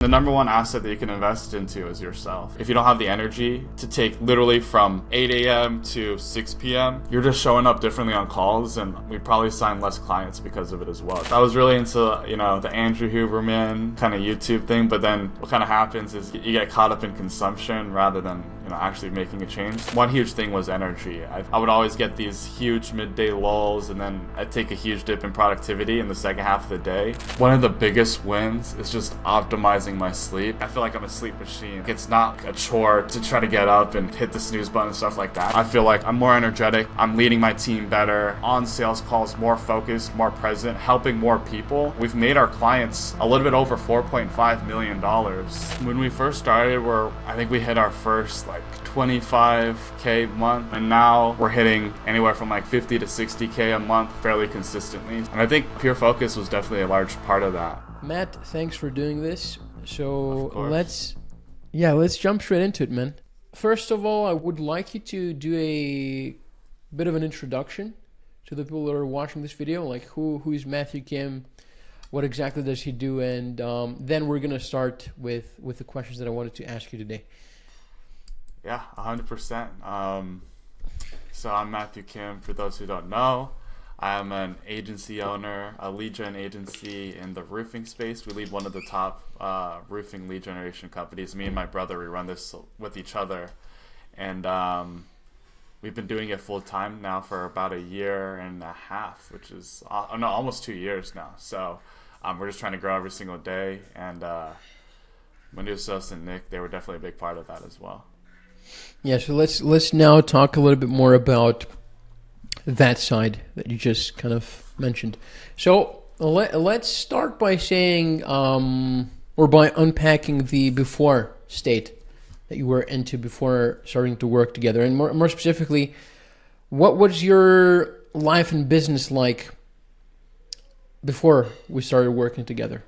The number one asset that you can invest into is yourself. If you don't have the energy to take literally from 8 a.m. to 6 p.m., you're just showing up differently on calls, and we probably sign less clients because of it as well. I was really into, the Andrew Huberman kind of YouTube thing, but then what kind of happens is you get caught up in consumption rather than actually making a change. One huge thing was energy. I would always get these huge midday lulls, and then I'd take a huge dip in productivity in the second half of the day. One of the biggest wins is just optimizing my sleep. I feel like I'm a sleep machine. It's not a chore to try to get up and hit the snooze button and stuff like that. I feel like I'm more energetic. I'm leading my team better, on sales calls, more focused, more present, helping more people. We've made our clients a little bit over $4.5 million. When we first started, I think we hit our first 25K a month, and now we're hitting anywhere from 50 to 60K a month fairly consistently. And I think pure focus was definitely a large part of that. Matt, thanks for doing this. So let's jump straight into it, man. First of all, I would like you to do a bit of an introduction to the people that are watching this video, like who is Matthew Kim, what exactly does he do, and then we're gonna start with the questions that I wanted to ask you today. Yeah, 100%. So I'm Matthew Kim. For those who don't know, I am an agency owner, a lead gen agency in the roofing space. We lead one of the top roofing lead generation companies. Me and my brother, we run this with each other. And we've been doing it full time now for about 1.5 years, which is almost 2 years now. So we're just trying to grow every single day. And Manusos and Nick, they were definitely a big part of that as well. Yeah, so let's now talk a little bit more about that side that you just kind of mentioned. So let's start by saying, or by unpacking the before state that you were into before starting to work together. And more specifically, what was your life and business like before we started working together?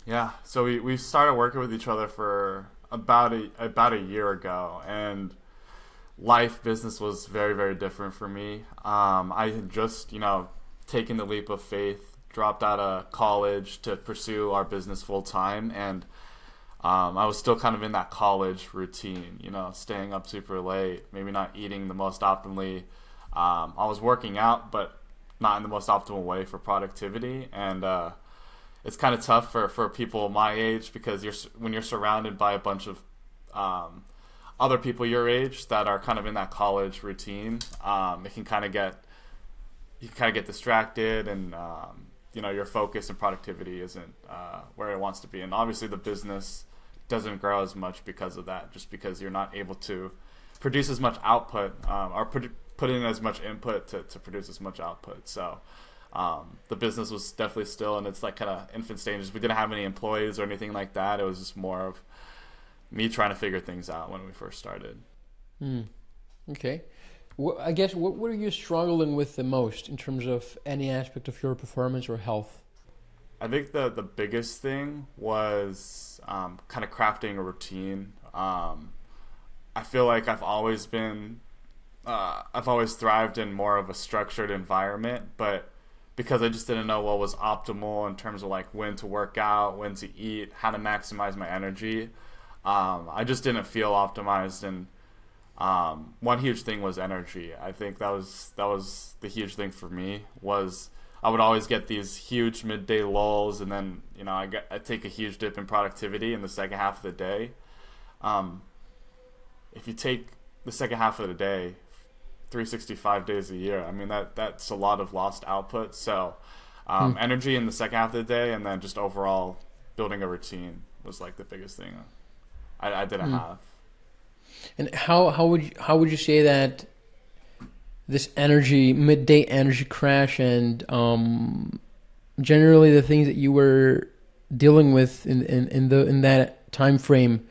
Yeah, so we started working with each other for about a year ago, and business was very, very different for me. I had just, taken the leap of faith, dropped out of college to pursue our business full time, and I was still kind of in that college routine, staying up super late, maybe not eating the most optimally. I was working out, but not in the most optimal way for productivity, and it's kind of tough for people my age, because when you're surrounded by a bunch of other people your age that are kind of in that college routine, it can kind of get distracted, and your focus and productivity isn't where it wants to be. And obviously the business doesn't grow as much because of that, just because you're not able to produce as much output, or put in as much input to produce as much output. So the business was definitely still in its kind of infant stages. We didn't have any employees or anything like that. It was just more of me trying to figure things out when we first started. Okay. I guess what were you struggling with the most in terms of any aspect of your performance or health? I think the biggest thing was kind of crafting a routine. I feel like I've always thrived in more of a structured environment, but because I just didn't know what was optimal in terms of when to work out, when to eat, how to maximize my energy, I just didn't feel optimized. And one huge thing was energy. I think that was the huge thing for me. Was I would always get these huge midday lulls, and then I'd take a huge dip in productivity in the second half of the day. If you take the second half of the day, 365 days a year, that's a lot of lost output. So energy in the second half of the day, and then just overall building a routine was the biggest thing I didn't have. And how would you say that this midday energy crash, and generally the things that you were dealing with in that time frame,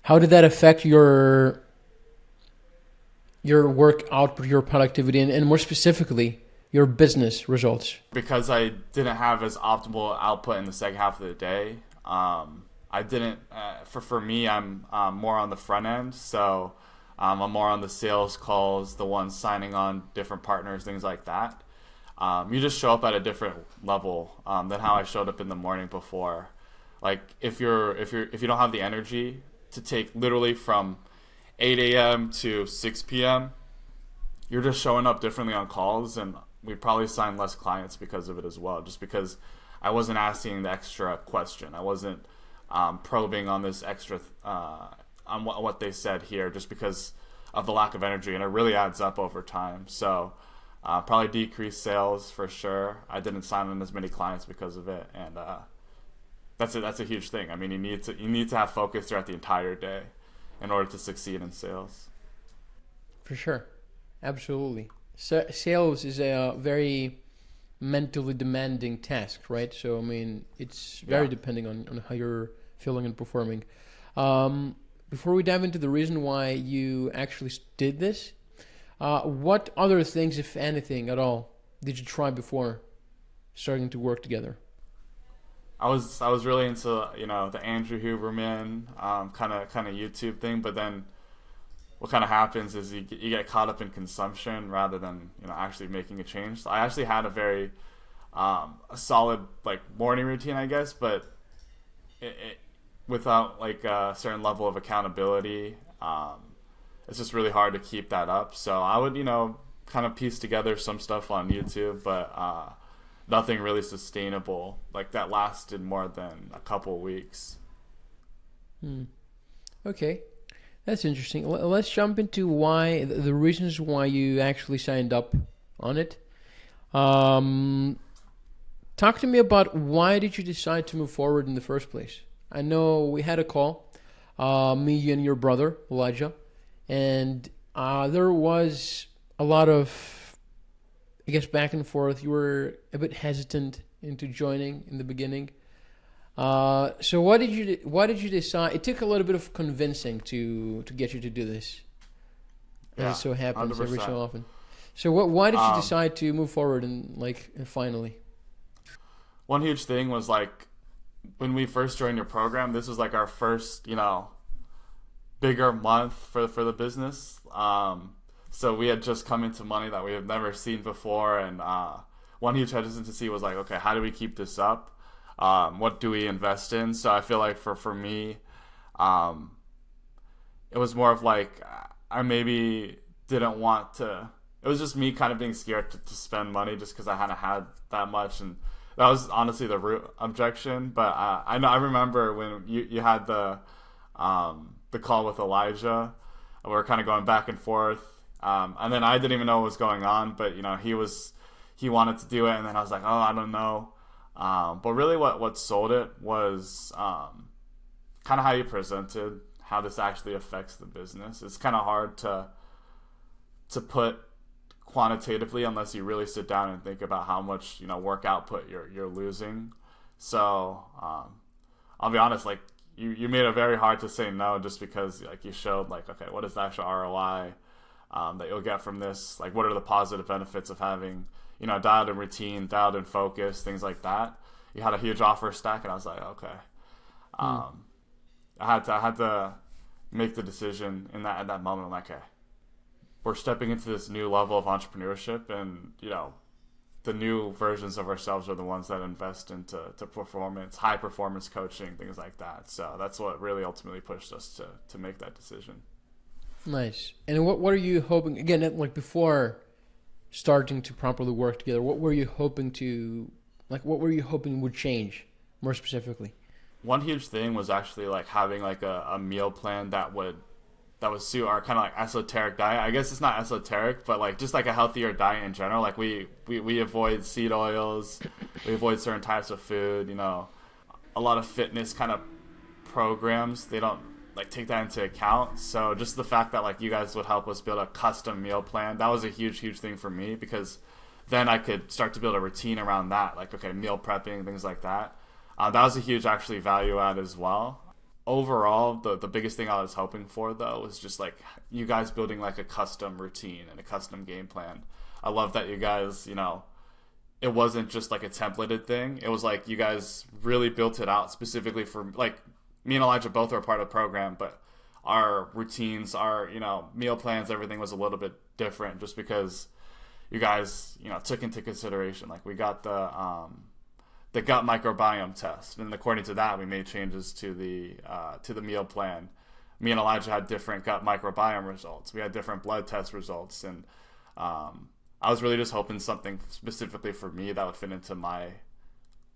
how did that affect your work output, your productivity, and more specifically your business results? Because I didn't have as optimal output in the second half of the day, I didn't, for me, I'm more on the front end, so I'm more on the sales calls, the ones signing on different partners, things like that. You just show up at a different level than how I showed up in the morning before. Like if you don't have the energy to take literally from 8 a.m. to 6 p.m., you're just showing up differently on calls, and we probably sign less clients because of it as well. Just because I wasn't asking the extra question, I wasn't probing on this extra on what they said here, just because of the lack of energy, and it really adds up over time. So probably decreased sales for sure. I didn't sign on as many clients because of it, and that's a huge thing. I mean, you need to have focus throughout the entire day in order to succeed in sales. For sure. Absolutely. So, sales is a very mentally demanding task, right? So, I mean, it's very depending on how you're feeling and performing. Before we dive into the reason why you actually did this, what other things, if anything at all, did you try before starting to work together? I was really into the Andrew Huberman kind of YouTube thing, but then what kind of happens is you get caught up in consumption rather than actually making a change. So I actually had a very a solid like morning routine, I guess, but without like a certain level of accountability, it's just really hard to keep that up. So I would kind of piece together some stuff on YouTube, but nothing really sustainable like that lasted more than a couple weeks. Okay, that's interesting. Let's jump into why the reasons why you actually signed up on it. Talk to me about why did you decide to move forward in the first place? I know we had a call, me and your brother Elijah, and there was a lot of, I guess, back and forth. You were a bit hesitant into joining in the beginning. So why did you decide? It took a little bit of convincing to get you to do this. As it so happens 100%. Every so often. So why did you decide to move forward and finally? One huge thing was like when we first joined your program, this was like our first, bigger month for the business. So we had just come into money that we had never seen before, and one huge hesitancy was like, okay, how do we keep this up? What do we invest in? So I feel like for me, it was more of like I maybe didn't want to. It was just me kind of being scared to spend money just because I hadn't had that much, and that was honestly the root objection. But I remember when you had the call with Elijah, we were kind of going back and forth, and then I didn't even know what was going on, but he wanted to do it, and then I was like, oh, I don't know. But really what sold it was kind of how you presented, how this actually affects the business. It's kind of hard to put quantitatively unless you really sit down and think about how much work output you're losing. So I'll be honest, like you made it very hard to say no just because like you showed like, okay, what is the actual ROI that you'll get from this? Like what are the positive benefits of having dialed in routine, dialed in focus, things like that. You had a huge offer stack, and I was like, okay. I had to make the decision at that moment. I'm like, okay, we're stepping into this new level of entrepreneurship, and the new versions of ourselves are the ones that invest into performance, high performance coaching, things like that. So that's what really ultimately pushed us to make that decision. Nice. And what are you hoping again? Like before starting to properly work together, what were you hoping would change more specifically? One huge thing was actually like having like a meal plan that would suit our kind of like esoteric diet. I guess it's not esoteric, but like just like a healthier diet in general. Like we avoid seed oils, we avoid certain types of food, a lot of fitness kind of programs, they don't like take that into account. So just the fact that like you guys would help us build a custom meal plan, that was a huge thing for me, because then I could start to build a routine around that, like okay, meal prepping, things like that. That was a huge actually value add as well. Overall, the biggest thing I was hoping for though was just like you guys building like a custom routine and a custom game plan. I love that you guys, it wasn't just like a templated thing. It was like you guys really built it out specifically for like me and Elijah both are a part of the program, but our routines, our meal plans, everything was a little bit different just because you guys took into consideration like we got the the gut microbiome test, and according to that, we made changes to the meal plan. Me and Elijah had different gut microbiome results. We had different blood test results, and I was really just hoping something specifically for me that would fit into my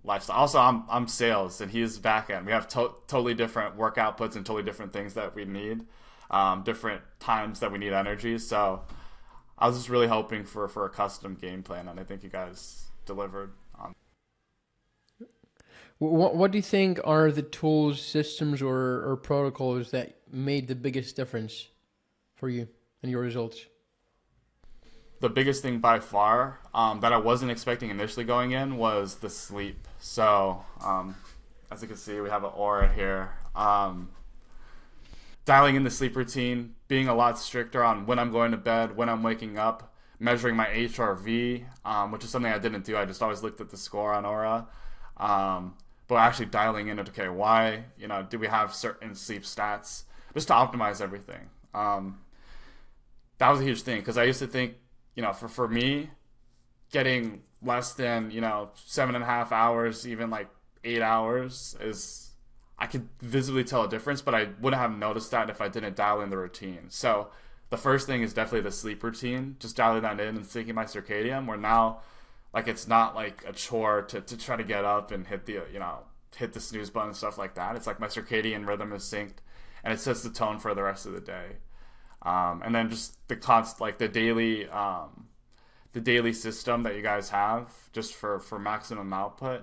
lifestyle. Also, I'm sales and he's back end. We have totally different work outputs and totally different things that we need, different times that we need energy. So I was just really hoping for a custom game plan, and I think you guys delivered on. What do you think are the tools, systems, or protocols that made the biggest difference for you and your results? The biggest thing by far that I wasn't expecting initially going in was the sleep. So as you can see, we have an aura here. Dialing in the sleep routine, being a lot stricter on when I'm going to bed, when I'm waking up, measuring my HRV, which is something I didn't do. I just always looked at the score on aura. But actually dialing in, okay, why, do we have certain sleep stats just to optimize everything? That was a huge thing, because I used to think, for me, getting less than, 7.5 hours, even like 8 hours I could visibly tell a difference, but I wouldn't have noticed that if I didn't dial in the routine. So the first thing is definitely the sleep routine, just dialing that in and syncing my circadian, where now, like, it's not like a chore to try to get up and hit the snooze button and stuff like that. It's like my circadian rhythm is synced, and it sets the tone for the rest of the day. And then just the daily system that you guys have just for maximum output.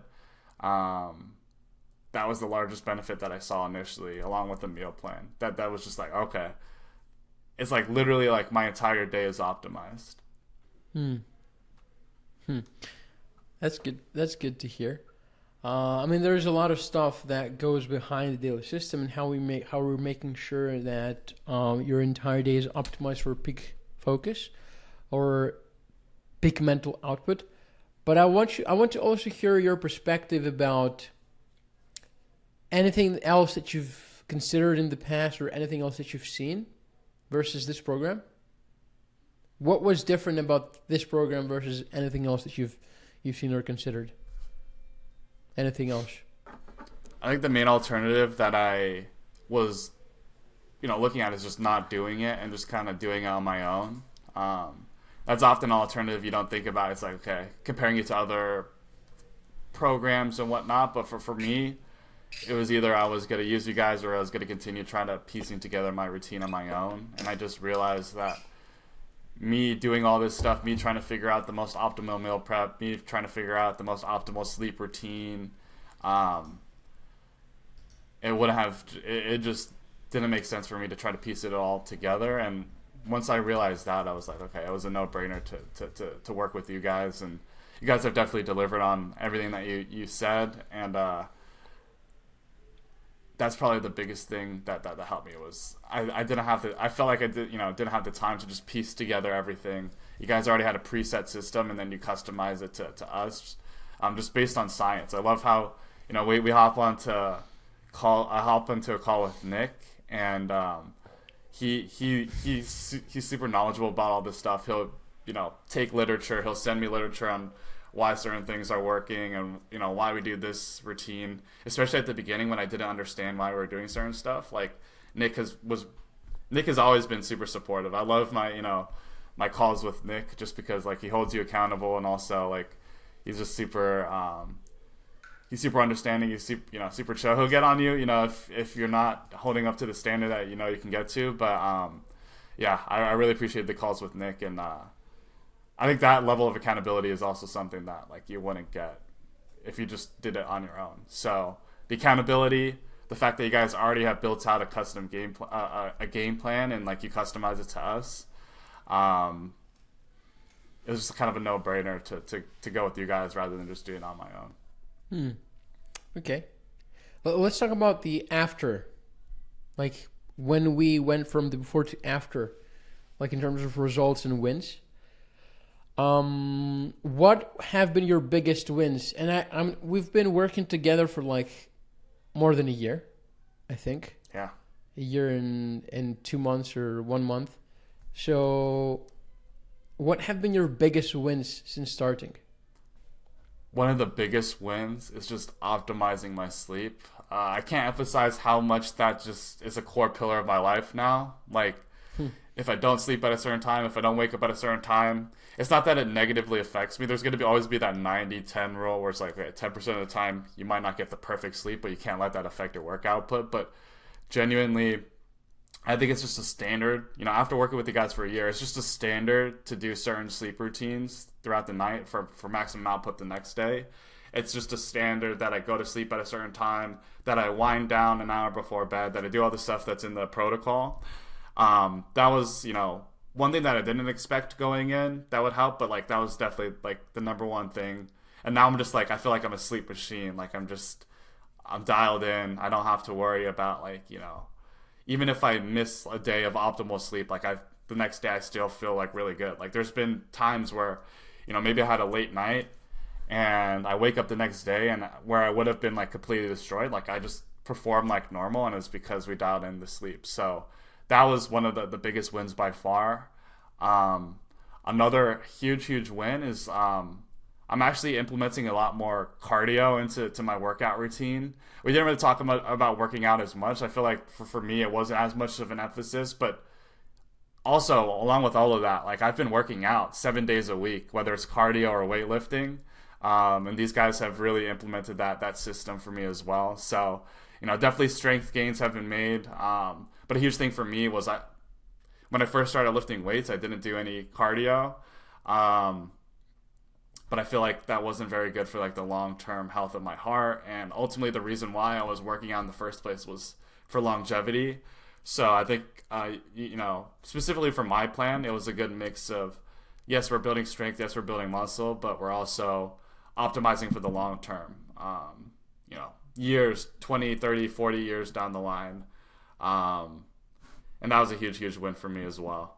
That was the largest benefit that I saw initially, along with the meal plan. That was just like, okay, it's like literally like my entire day is optimized. That's good. That's good to hear. There's a lot of stuff that goes behind the daily system and how we're making sure that your entire day is optimized for peak focus or peak mental output. But I want to also hear your perspective about anything else that you've considered in the past or anything else that you've seen versus this program. What was different about this program versus anything else that you've seen or considered? Anything else? I think the main alternative that I was, looking at is just not doing it and just kind of doing it on my own. That's often an alternative you don't think about. It's like, okay, comparing it to other programs and whatnot. But for me, it was either I was going to use you guys or I was going to continue trying to piecing together my routine on my own. And I just realized that me doing all this stuff, me trying to figure out the most optimal meal prep, me trying to figure out the most optimal sleep routine, it just didn't make sense for me to try to piece it all together. And once I realized that, I was like, okay, it was a no-brainer to work with you guys. And you guys have definitely delivered on everything that you said. And that's probably the biggest thing that helped me was I didn't have I felt like I didn't have the time to just piece together everything. You guys already had a preset system, and then you customize it to us, just based on science. I love how we hop onto a call with Nick, and he's super knowledgeable about all this stuff. He'll take literature. He'll send me literature on why certain things are working and why we do this routine, especially at the beginning when I didn't understand why we were doing certain stuff. Like Nick has always been super supportive. I love my calls with Nick just because like he holds you accountable, and also like he's just super super understanding. He's super chill. He'll get on you if you're not holding up to the standard that you can get to. But I really appreciate the calls with Nick, and I think that level of accountability is also something that like you wouldn't get if you just did it on your own. So the accountability, the fact that you guys already have built out a custom game plan and like you customize it to us, it was just kind of a no-brainer to go with you guys rather than just doing it on my own. Okay. Well, let's talk about the after, like when we went from the before to after, like in terms of results and wins. What have been your biggest wins? And we've been working together for like more than a year, I think. Yeah. A year and 2 months or 1 month. So what have been your biggest wins since starting? one of the biggest wins is just optimizing my sleep. I can't emphasize how much that just is a core pillar of my life now. Like, if I don't sleep at a certain time, if I don't wake up at a certain time, it's not that it negatively affects me. There's going to always be that 90-10 rule where it's like, okay, 10% of the time you might not get the perfect sleep, but you can't let that affect your work output. But genuinely, I think it's just a standard. After working with the guys for a year, it's just a standard to do certain sleep routines throughout the night for maximum output the next day. It's just a standard that I go to sleep at a certain time, that I wind down an hour before bed, that I do all the stuff that's in the protocol. That was, one thing that I didn't expect going in that would help, but like that was definitely like the number one thing. And now I'm just like, I feel like I'm a sleep machine. Like I'm dialed in. I don't have to worry about like, even if I miss a day of optimal sleep, like the next day I still feel like really good. Like there's been times where, maybe I had a late night and I wake up the next day and where I would have been like completely destroyed, like I just performed like normal, and it's because we dialed in the sleep. So that was one of the biggest wins by far. Another huge win is I'm actually implementing a lot more cardio into my workout routine. We didn't really talk about working out as much. I feel like for me it wasn't as much of an emphasis, but also along with all of that, like I've been working out 7 days a week, whether it's cardio or weightlifting. And these guys have really implemented that system for me as well. So, definitely strength gains have been made. But a huge thing for me was when I first started lifting weights, I didn't do any cardio. But I feel like that wasn't very good for like the long-term health of my heart. And ultimately the reason why I was working out in the first place was for longevity. So I think, specifically for my plan, it was a good mix of, yes, we're building strength, yes, we're building muscle, but we're also optimizing for the long term, years, 20, 30, 40 years down the line. And that was a huge win for me as well.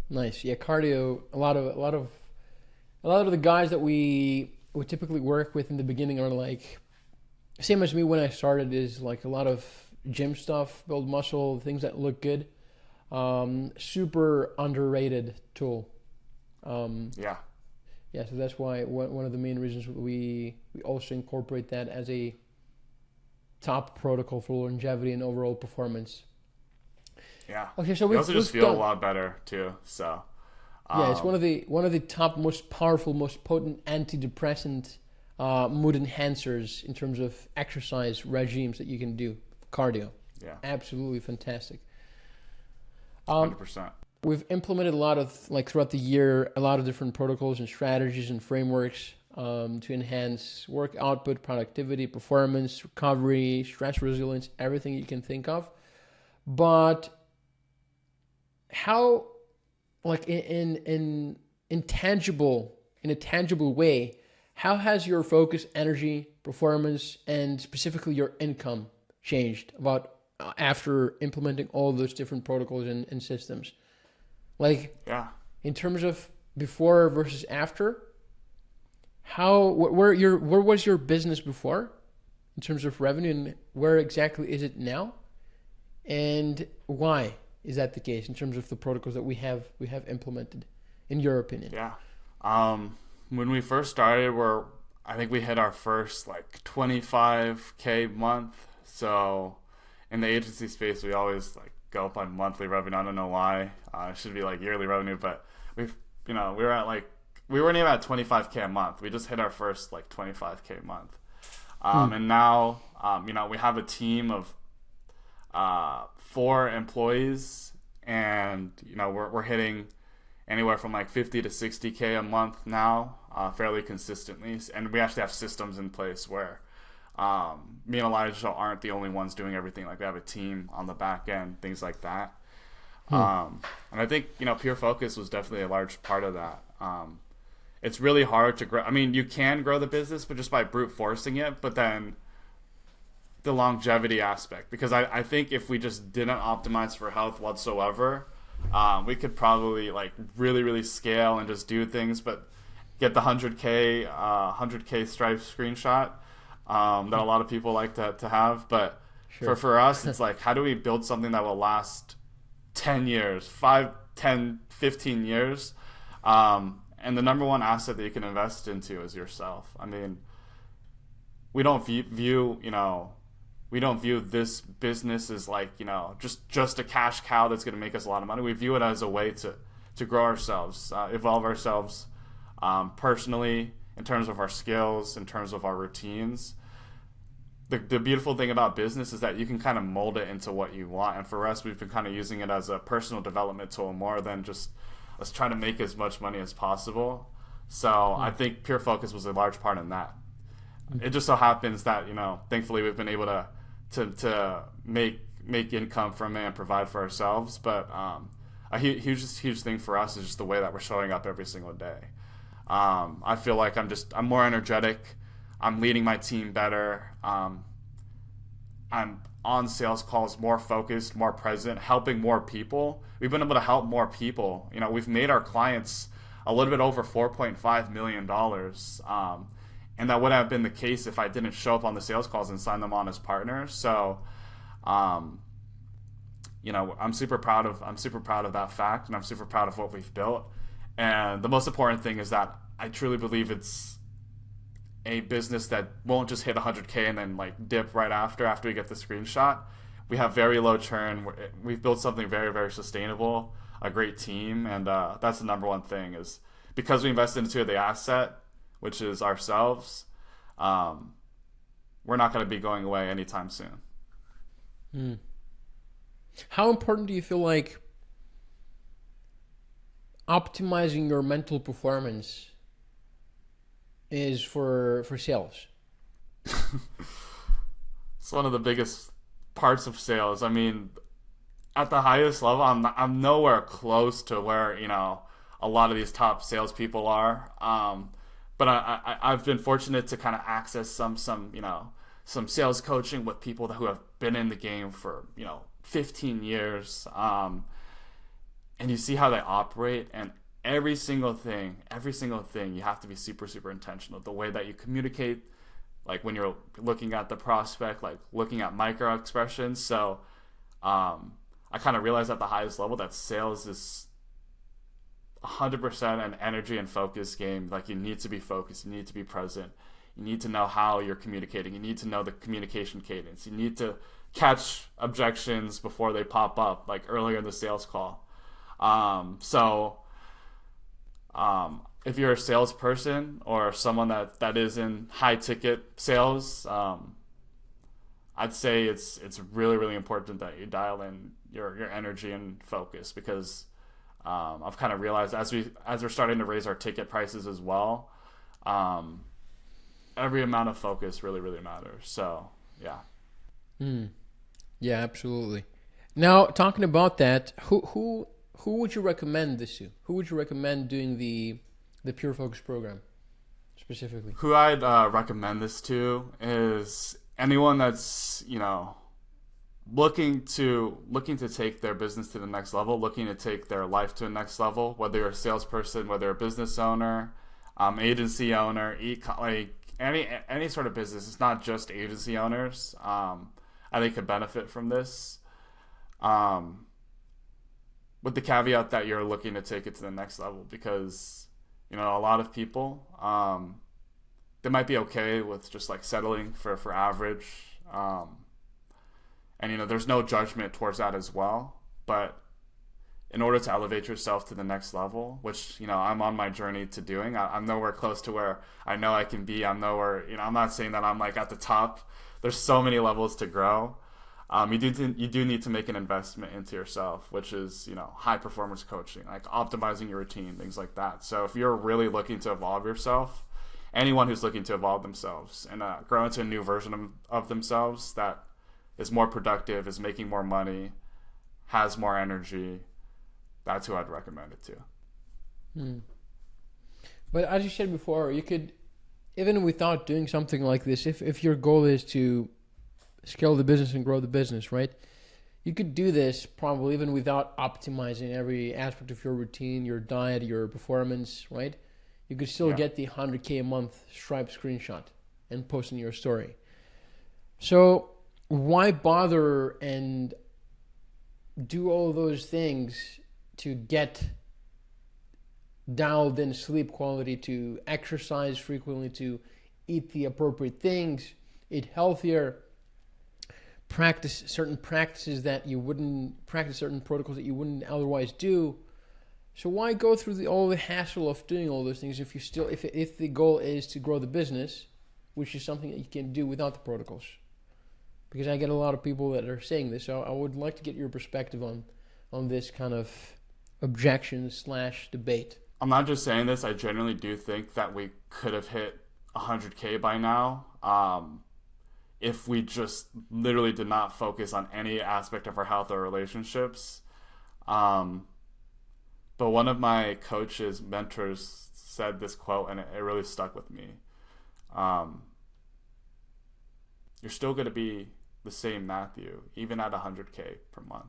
Nice. Yeah, cardio, a lot of the guys that we typically work with in the beginning are like, same as me when I started, is like a lot of gym stuff, build muscle, things that look good. Super underrated tool. Yeah, so that's why one of the main reasons we also incorporate that as a top protocol for longevity and overall performance. Yeah. Okay, so we also just feel a lot better too. So yeah, it's one of the top, most powerful, most potent antidepressant mood enhancers in terms of exercise regimes that you can do. Cardio. Yeah. Absolutely fantastic. 100%. We've implemented a lot of, like throughout the year, a lot of different protocols and strategies and frameworks to enhance work output, productivity, performance, recovery, stress resilience, everything you can think of. But how, like in a tangible way, how has your focus, energy, performance, and specifically your income changed after implementing all those different protocols and systems? Like, yeah, in terms of before versus after, where was your business before in terms of revenue, and where exactly is it now, and why is that the case in terms of the protocols that we have implemented, in your opinion? Yeah, when we first started, I think we hit our first like 25K month. So in the agency space, we always like go up on monthly revenue. I don't know why. It should be like yearly revenue, but we weren't even at 25K a month. We just hit our first like 25K a month. And now, we have a team of 4 employees, and we're hitting anywhere from like 50 to 60K a month now, fairly consistently. And we actually have systems in place where me and Elijah aren't the only ones doing everything. Like we have a team on the back end, things like that. And I think, pure focus was definitely a large part of that. It's really hard to grow. I mean, you can grow the business, but just by brute forcing it. But then the longevity aspect, because I think if we just didn't optimize for health whatsoever, we could probably like really scale and just do things, but get the 100K Stripe screenshot that a lot of people like to have. But sure. for us, it's like, how do we build something that will last 10 years, 5, 10, 15 years? And the number one asset that you can invest into is yourself. I mean, we don't view we don't view this business as like, just a cash cow that's going to make us a lot of money. We view it as a way to grow ourselves, evolve ourselves personally, in terms of our skills, in terms of our routines. The beautiful thing about business is that you can kind of mold it into what you want. And for us, we've been kind of using it as a personal development tool more than just let's try to make as much money as possible. So I think Pure Focus was a large part in that. It just so happens that, thankfully we've been able to make income from it and provide for ourselves. But a huge thing for us is just the way that we're showing up every single day. I feel like I'm more energetic. I'm leading my team better. I'm on sales calls more focused, more present, helping more people. We've been able to help more people. We've made our clients a little bit over $4.5 million. And that wouldn't have been the case if I didn't show up on the sales calls and sign them on as partners. So, I'm super proud of that fact, and I'm super proud of what we've built. And the most important thing is that I truly believe it's a business that won't just hit 100K and then like dip right after we get the screenshot. We have very low churn. We've built something very, very sustainable, a great team, and that's the number one thing is because we invested into the asset, which is ourselves. We're not going to be going away anytime soon. How important do you feel like optimizing your mental performance is for sales? It's one of the biggest parts of sales. I mean, at the highest level, I'm nowhere close to where a lot of these top salespeople are. But I've been fortunate to kind of access some sales coaching with people who have been in the game for 15 years, and you see how they operate, and every single thing, you have to be super, super intentional. The way that you communicate, like when you're looking at the prospect, like looking at micro expressions. So I kind of realized at the highest level that sales is 100% an energy and focus game. Like you need to be focused, you need to be present, you need to know how you're communicating, you need to know the communication cadence, you need to catch objections before they pop up, like earlier in the sales call. If you're a salesperson or someone that is in high ticket sales, I'd say it's really, really important that you dial in your energy and focus, because I've kind of realized as we're starting to raise our ticket prices as well, every amount of focus really, really matters. So yeah. Yeah, absolutely. Now, talking about that, who would you recommend this to? Who would you recommend doing the Pure Focus program specifically? Who I'd recommend this to is anyone that's looking to take their business to the next level, looking to take their life to the next level. Whether you're a salesperson, whether you're a business owner, agency owner, like any sort of business. It's not just agency owners. I think could benefit from this. With the caveat that you're looking to take it to the next level, because a lot of people they might be okay with just like settling for average, and there's no judgment towards that as well. But in order to elevate yourself to the next level, which I'm on my journey to doing, I'm nowhere close to where I know I can be. I'm nowhere, I'm not saying that I'm like at the top. There's so many levels to grow. You do need to make an investment into yourself, which is high performance coaching, like optimizing your routine, things like that. So if you're really looking to evolve yourself, anyone who's looking to evolve themselves and grow into a new version of themselves that is more productive, is making more money, has more energy, that's who I'd recommend it to. But as you said before, you could, even without doing something like this, if your goal is to scale the business and grow the business, right? You could do this probably even without optimizing every aspect of your routine, your diet, your performance, right? You could still get the 100K a month Stripe screenshot and post in your story. So why bother and do all those things to get dialed in sleep quality, to exercise frequently, to eat the appropriate things, eat healthier, practice certain practices that you wouldn't practice, certain protocols that you wouldn't otherwise do. So why go through all the hassle of doing all those things if the goal is to grow the business, which is something that you can do without the protocols? Because I get a lot of people that are saying this, so I would like to get your perspective on this kind of objection / debate. I'm not just saying this. I genuinely do think that we could have hit 100K by now, if we just literally did not focus on any aspect of our health or relationships. But one of my coaches, mentors, said this quote, and it really stuck with me. You're still going to be the same Matthew, even at 100K per month.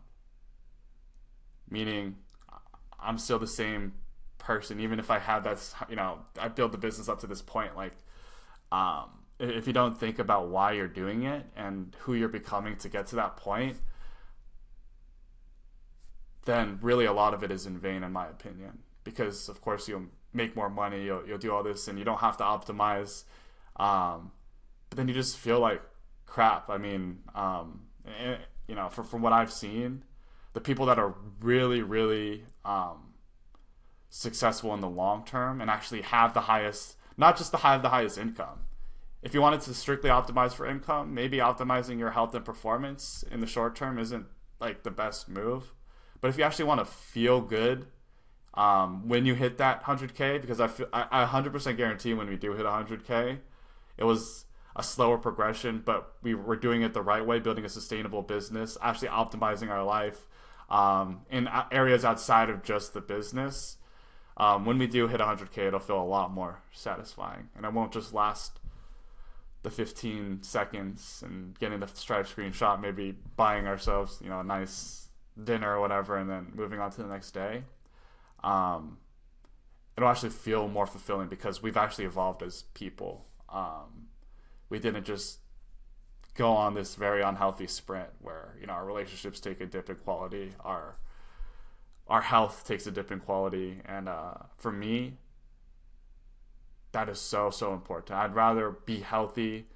Meaning, I'm still the same person, even if I had that, I built the business up to this point. Like, if you don't think about why you're doing it and who you're becoming to get to that point, then really a lot of it is in vain, in my opinion. Because, of course, you'll make more money, you'll do all this, and you don't have to optimize. But then you just feel like crap. I mean, from what I've seen, the people that are really, really successful in the long term and actually have the highest, not just have the highest income. If you wanted to strictly optimize for income, maybe optimizing your health and performance in the short term isn't like the best move. But if you actually want to feel good when you hit that 100K, because I 100% guarantee when we do hit 100K, it was a slower progression, but we were doing it the right way, building a sustainable business, actually optimizing our life in areas outside of just the business. When we do hit 100K, it'll feel a lot more satisfying, and it won't just last the 15 seconds and getting the Stripe screenshot, maybe buying ourselves, a nice dinner or whatever, and then moving on to the next day. It'll actually feel more fulfilling because we've actually evolved as people. We didn't just go on this very unhealthy sprint where, our relationships take a dip in quality, our health takes a dip in quality, and for me, that is so, so important. I'd rather be healthy.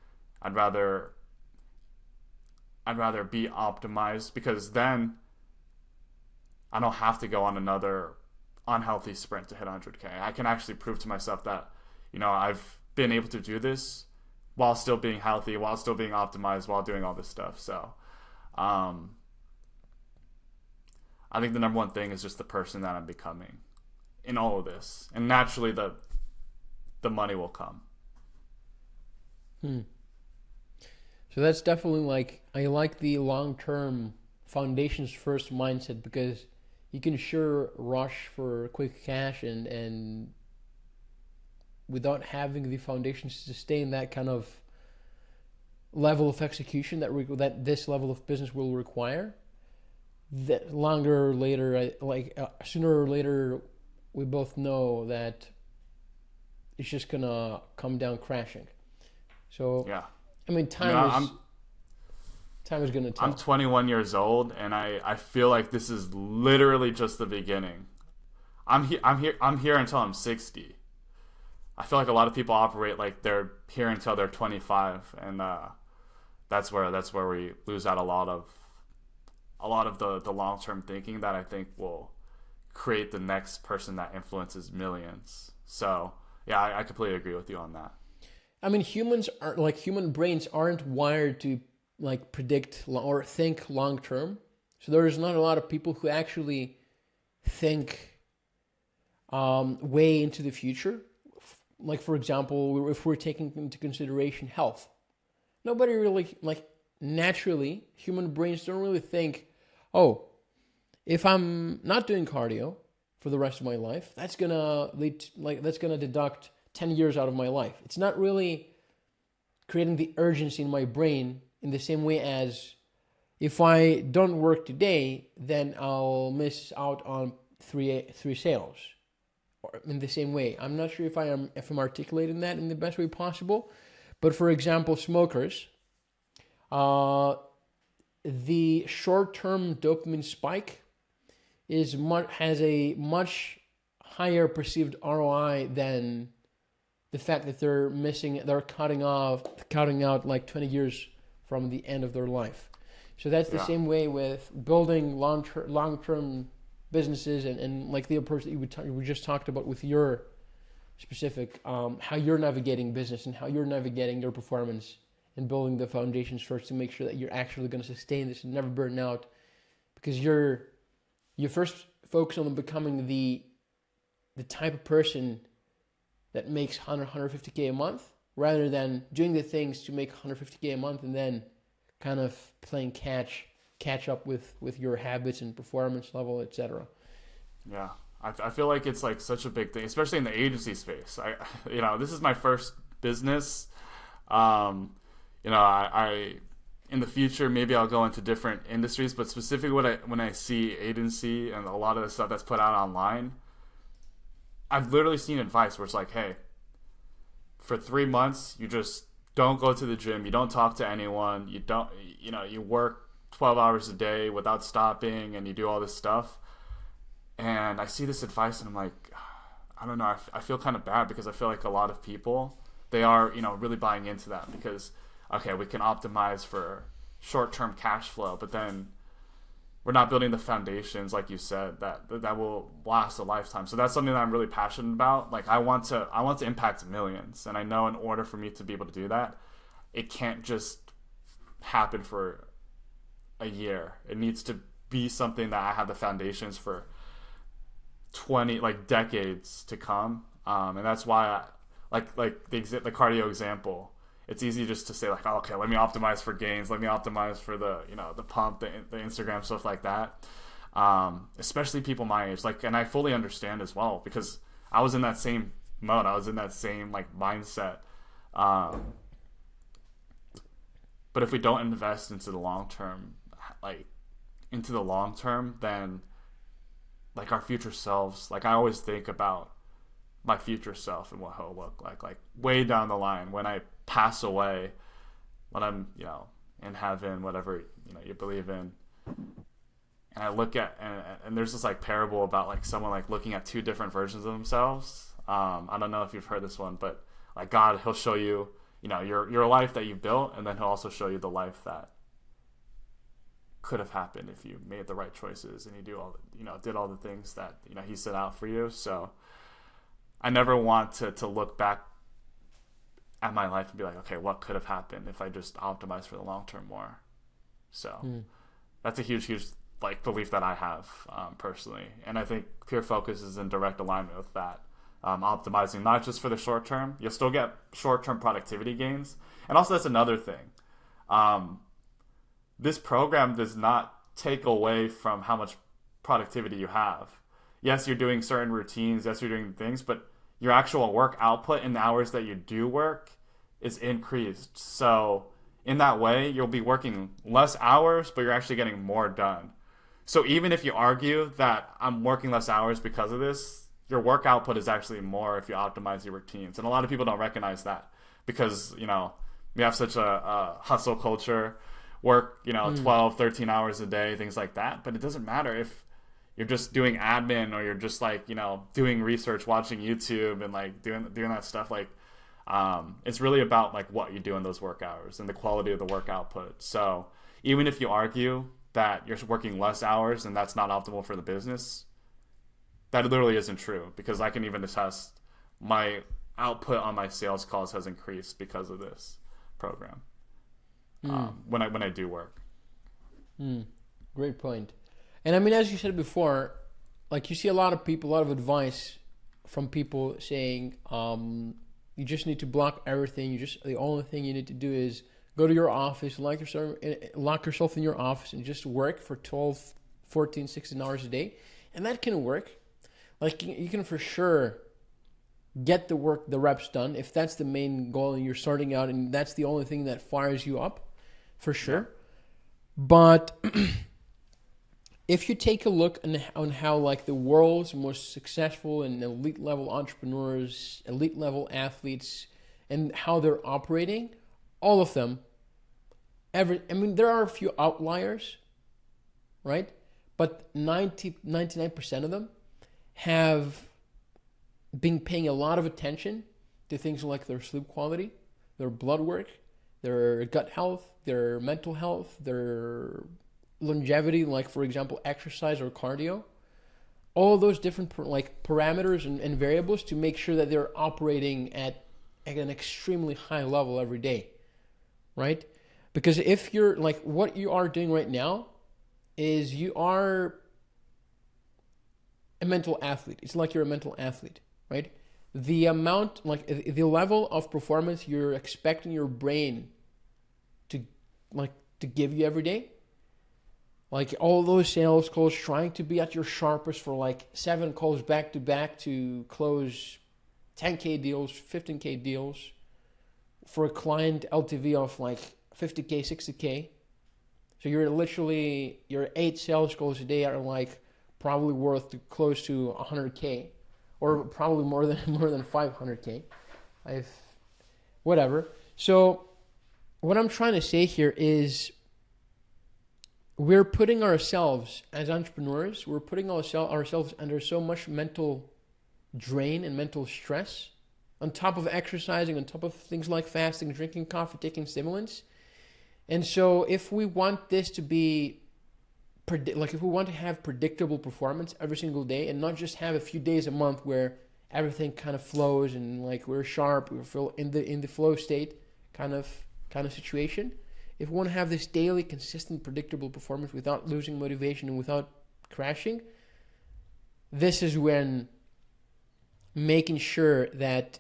I'd rather be optimized, because then I don't have to go on another unhealthy sprint to hit 100K. I can actually prove to myself that, I've been able to do this while still being healthy, while still being optimized, while doing all this stuff. So, I think the number one thing is just the person that I'm becoming in all of this. And naturally, the money will come. So that's definitely I like the long-term foundations first mindset, because you can sure rush for quick cash and without having the foundations to sustain that kind of level of execution that this level of business will require, that sooner or later, we both know that it's just gonna come down crashing. So yeah, I mean, time is gonna tell. I'm 21 years old, and I feel like this is literally just the beginning. I'm here until I'm 60. I feel like a lot of people operate like they're here until they're 25, and that's where we lose out a lot of the long-term thinking that I think will create the next person that influences millions. So yeah, I completely agree with you on that. I mean, human brains aren't wired to predict or think long term. So there's not a lot of people who actually think way into the future. Like, for example, if we're taking into consideration health, nobody really, naturally, human brains don't really think, oh, if I'm not doing cardio for the rest of my life, that's gonna deduct 10 years out of my life. It's not really creating the urgency in my brain in the same way as if I don't work today, then I'll miss out on three sales. Or in the same way, I'm not sure if I'm articulating that in the best way possible, but for example, smokers, the short-term dopamine spike has a much higher perceived ROI than the fact that they're cutting out like 20 years from the end of their life. So that's the same way with building long-term businesses and like the approach that we just talked about with your specific, how you're navigating business and how you're navigating your performance and building the foundations first to make sure that you're actually going to sustain this and never burn out, because you first focus on becoming the type of person that makes 150K a month, rather than doing the things to make 150K a month and then kind of playing catch up with your habits and performance level, etc. Yeah, I feel like it's like such a big thing, especially in the agency space. This is my first business. I in the future maybe I'll go into different industries, but specifically when I see agency and a lot of the stuff that's put out online, I've literally seen advice where it's like, hey, for 3 months, you just don't go to the gym. You don't talk to anyone. You work 12 hours a day without stopping, and you do all this stuff. And I see this advice and I'm like, I don't know. I feel kind of bad, because I feel like a lot of people, they are, really buying into that because, okay, we can optimize for short-term cash flow, but then we're not building the foundations, like you said, that will last a lifetime. So that's something that I'm really passionate about. Like I want to impact millions, and I know in order for me to be able to do that, it can't just happen for a year. It needs to be something that I have the foundations for 20 decades to come. And that's why like the cardio example. It's easy just to say like, oh, okay, let me optimize for gains, let me optimize for the the pump, the Instagram, stuff like that. Especially people my age, and I fully understand as well, because I was in that same mode, I was in that same mindset. But if we don't invest into the long term, then our future selves, I always think about my future self and what he'll look like way down the line when I pass away, when I'm, in heaven, whatever, you believe in. And I look at, and there's this parable about someone looking at two different versions of themselves. I don't know if you've heard this one, but God, he'll show you, your life that you built, and then he'll also show you the life that could have happened if you made the right choices and you did all the things that, he set out for you. So I never want to look back at my life and be like, okay, what could have happened if I just optimized for the long term more? So that's a huge belief that I have personally, and I think Pure Focus is in direct alignment with that. Optimizing not just for the short term, you'll still get short term productivity gains, and also that's another thing. This program does not take away from how much productivity you have. Yes, you're doing certain routines, yes, you're doing things, but your actual work output in the hours that you do work is increased. So in that way, you'll be working less hours, but you're actually getting more done. So even if you argue that I'm working less hours because of this, your work output is actually more if you optimize your routines. And a lot of people don't recognize that because, we have such a hustle culture, work, 12, 13 hours a day, things like that. But it doesn't matter if you're just doing admin or you're just doing research, watching YouTube and doing that stuff. It's really about what you do in those work hours and the quality of the work output. So even if you argue that you're working less hours and that's not optimal for the business, that literally isn't true, because I can even attest my output on my sales calls has increased because of this program when I do work. Great point. And I mean, as you said before, you see a lot of advice from people saying you just need to block everything. The only thing you need to do is go to your office, lock yourself in your office and just work for 12, 14, 16 hours a day. And that can work. You can for sure get the reps done if that's the main goal and you're starting out and that's the only thing that fires you up, for sure. Yeah. But if you take a look on how the world's most successful and elite level entrepreneurs, elite level athletes, and how they're operating, all of them, there are a few outliers, right? But 99% of them have paying a lot of attention to things like their sleep quality, their blood work, their gut health, their mental health, their longevity, like for example, exercise or cardio. All those different like parameters and variables to make sure that they're operating at an extremely high level every day, right? Because if you're like what you are doing right now is you are a mental athlete. It's like you're a mental athlete, right? The amount, like the level of performance you're expecting your brain to to give you every day, like all those sales calls, trying to be at your sharpest for like 7 calls back to back to close 10K deals, 15K deals for a client LTV of like 50K, 60K. So you're literally, your 8 sales calls a day are like probably worth close to 100K, or probably more than 500K. Whatever. So what I'm trying to say here is we're putting ourselves as entrepreneurs, we're putting ourselves under so much mental drain and mental stress on top of exercising, on top of things like fasting, drinking coffee, taking stimulants. And so if we want this to be if we want to have predictable performance every single day and not just have a few days a month where everything kind of flows and like we're sharp, we feel in the flow state kind of situation. If we want to have this daily, consistent, predictable performance without losing motivation and without crashing, this is when making sure that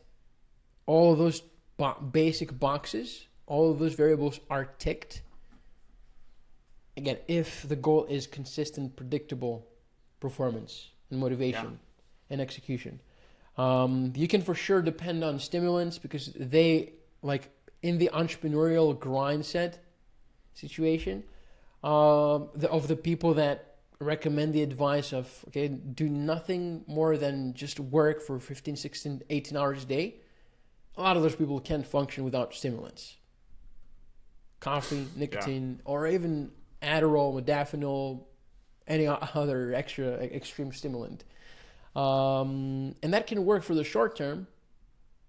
all of those basic boxes, all of those variables are ticked. Again, if the goal is consistent, predictable performance and motivation and execution. You can for sure depend on stimulants because they, like in the entrepreneurial grind set situation, of the people that recommend the advice of, okay, do nothing more than just work for 15, 16, 18 hours a day. A lot of those people can't function without stimulants. Coffee, nicotine, or even Adderall, modafinil, any other extra extreme stimulant. And that can work for the short term,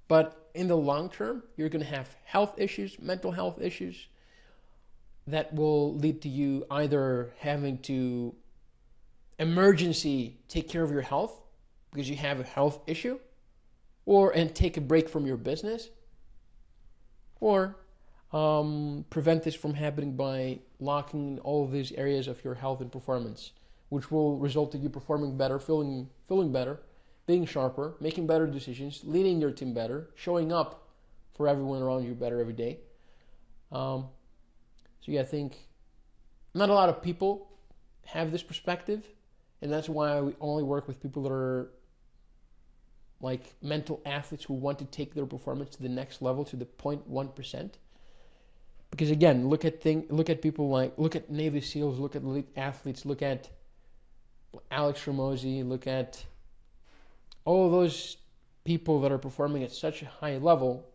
but in the long term, you're going to have health issues, mental health issues that will lead to you either having to emergency take care of your health because you have a health issue, and take a break from your business, or prevent this from happening by locking all of these areas of your health and performance, which will result in you performing better, feeling better, being sharper, making better decisions, leading your team better, showing up for everyone around you better every day. So yeah, I think not a lot of people have this perspective, and that's why we only work with people that are like mental athletes who want to take their performance to the next level, to the 0.1%. Because again, look at people look at Navy SEALs, look at elite athletes, look at Alex Ramosi, look at all those people that are performing at such a high level.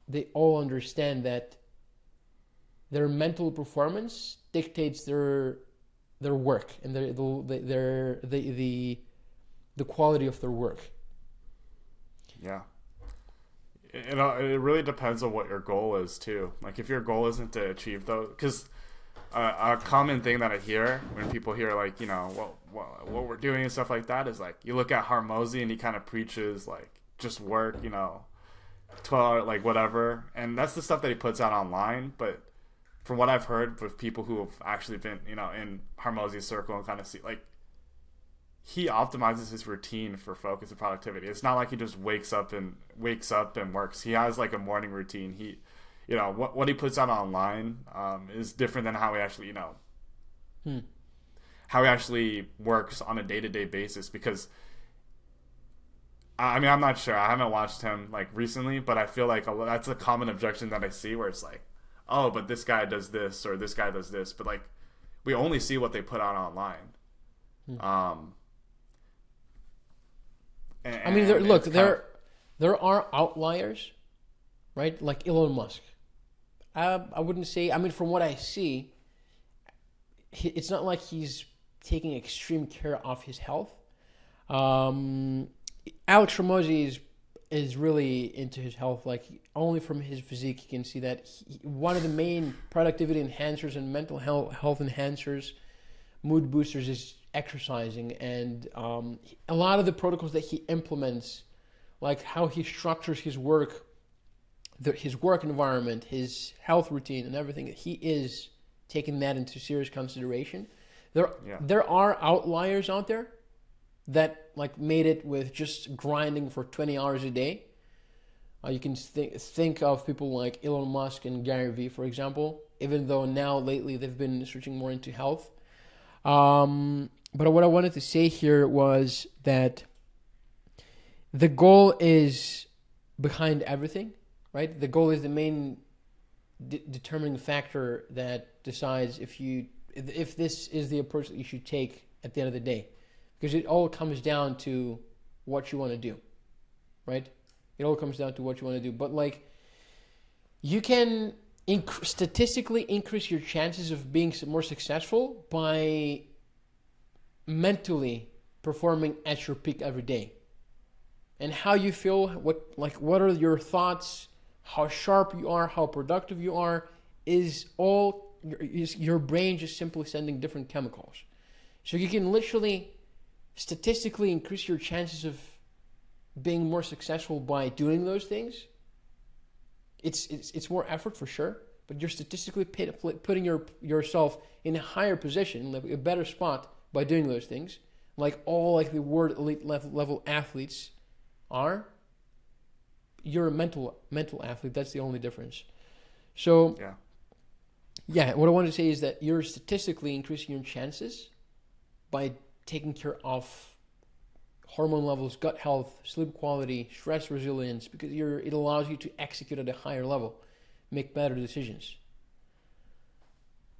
They all understand that their mental performance dictates their work and the quality of their work. Yeah. It really depends on what your goal is too. Like if your goal isn't to achieve those, because a common thing that I hear when people hear like, you know, what we're doing and stuff like that is like, you look at Hormozi and he kind of preaches like just work, you know, 12 like whatever, and that's the stuff that he puts out online. But from what I've heard with people who have actually been, you know, in Hormozi's circle and kind of see like, he optimizes his routine for focus and productivity. It's not like he just wakes up and works. He has like a morning routine. He, you know, what he puts out online is different than how he actually, you know, how he actually works on a day-to-day basis. Because I mean, I'm not sure. I haven't watched him like recently, but I feel like that's a common objection that I see where it's like, oh, but this guy does this or this guy does this, but like we only see what they put out online. I mean, there are outliers, right? Like Elon Musk. I wouldn't say. I mean, from what I see, it's not like he's taking extreme care of his health. Alex Ramosi is really into his health. Like only from his physique, you can see that one of the main productivity enhancers and mental health enhancers, mood boosters, is exercising. And a lot of the protocols that he implements, like how he structures his work, his work environment, his health routine, and everything, he is taking that into serious consideration. There are outliers out there that like made it with just grinding for 20 hours a day. You can think of people like Elon Musk and Gary Vee, for example, even though now lately they've been switching more into health. But what I wanted to say here was that the goal is behind everything, right? The goal is the main determining factor that decides if this is the approach that you should take at the end of the day. Because it all comes down to what you want to do, right? It all comes down to what you want to do. But like, you can statistically increase your chances of being more successful by mentally performing at your peak every day. And how you feel, what are your thoughts, how sharp you are, how productive you are, is your brain just simply sending different chemicals. So you can literally statistically increase your chances of being more successful by doing those things. It's more effort for sure, but you're statistically putting yourself in a higher position, like a better spot by doing those things. Like all like the world elite level athletes are. You're a mental athlete. That's the only difference. So yeah, what I want to say is that you're statistically increasing your chances by taking care of hormone levels, gut health, sleep quality, stress resilience, because it allows you to execute at a higher level, make better decisions.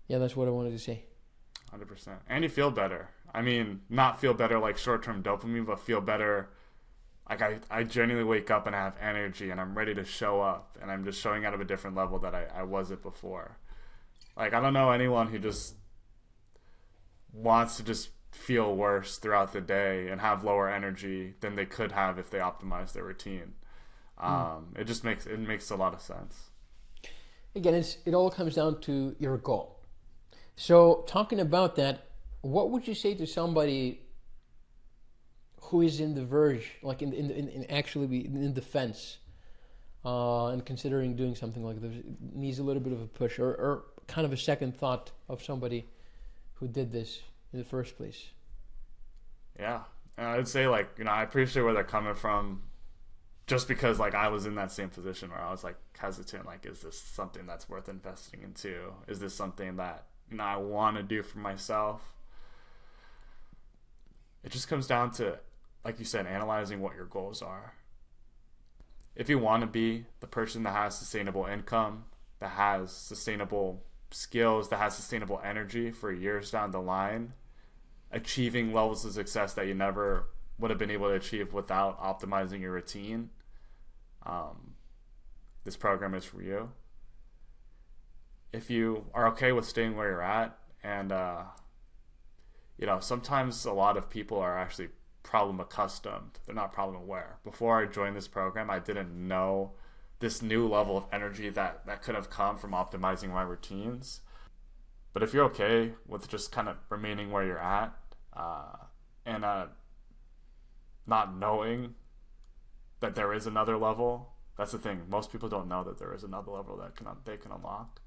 Yeah, that's what I wanted to say. 100%. And you feel better. I mean, not feel better like short-term dopamine, but feel better. Like I genuinely wake up and I have energy and I'm ready to show up and I'm just showing out of a different level that I wasn't before. Like, I don't know anyone who just wants to just feel worse throughout the day and have lower energy than they could have if they optimized their routine. It just makes a lot of sense. Again, it all comes down to your goal. So talking about that, what would you say to somebody who is in the verge, like in actually in the fence, and considering doing something like this, needs a little bit of a push or kind of a second thought of somebody who did this in the first place? Yeah, and I'd say I appreciate where they're coming from, just because like I was in that same position where I was like hesitant, like, is this something that's worth investing into? Is this something that I want to do for myself? It just comes down to, like you said, analyzing what your goals are. If you want to be the person that has sustainable income, that has sustainable skills, that has sustainable energy for years down the line, achieving levels of success that you never would have been able to achieve without optimizing your routine, this program is for you. If you are okay with staying where you're at, and sometimes a lot of people are actually problem accustomed. They're not problem aware. Before I joined this program, I didn't know this new level of energy that could have come from optimizing my routines. But if you're okay with just kind of remaining where you're at, and not knowing that there is another level, that's the thing. Most people don't know that there is another level that they can unlock.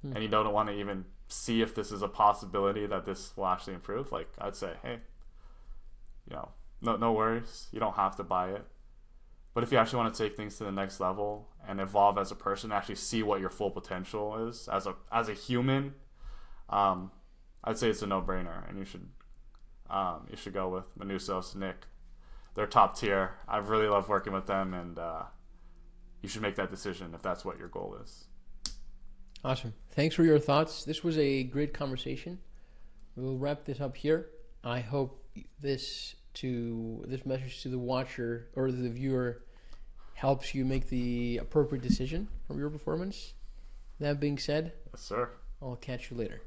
And you don't want to even see if this is a possibility that this will actually improve. Like, I'd say, hey, no worries. You don't have to buy it. But if you actually want to take things to the next level and evolve as a person, actually see what your full potential is as a human, I'd say it's a no-brainer, and you should go with Manusos, Nick. They're top tier. I really love working with them, and you should make that decision if that's what your goal is. Awesome. Thanks for your thoughts. This was a great conversation. We'll wrap this up here. I hope this message to the watcher or the viewer helps you make the appropriate decision from your performance. That being said, yes, sir. I'll catch you later.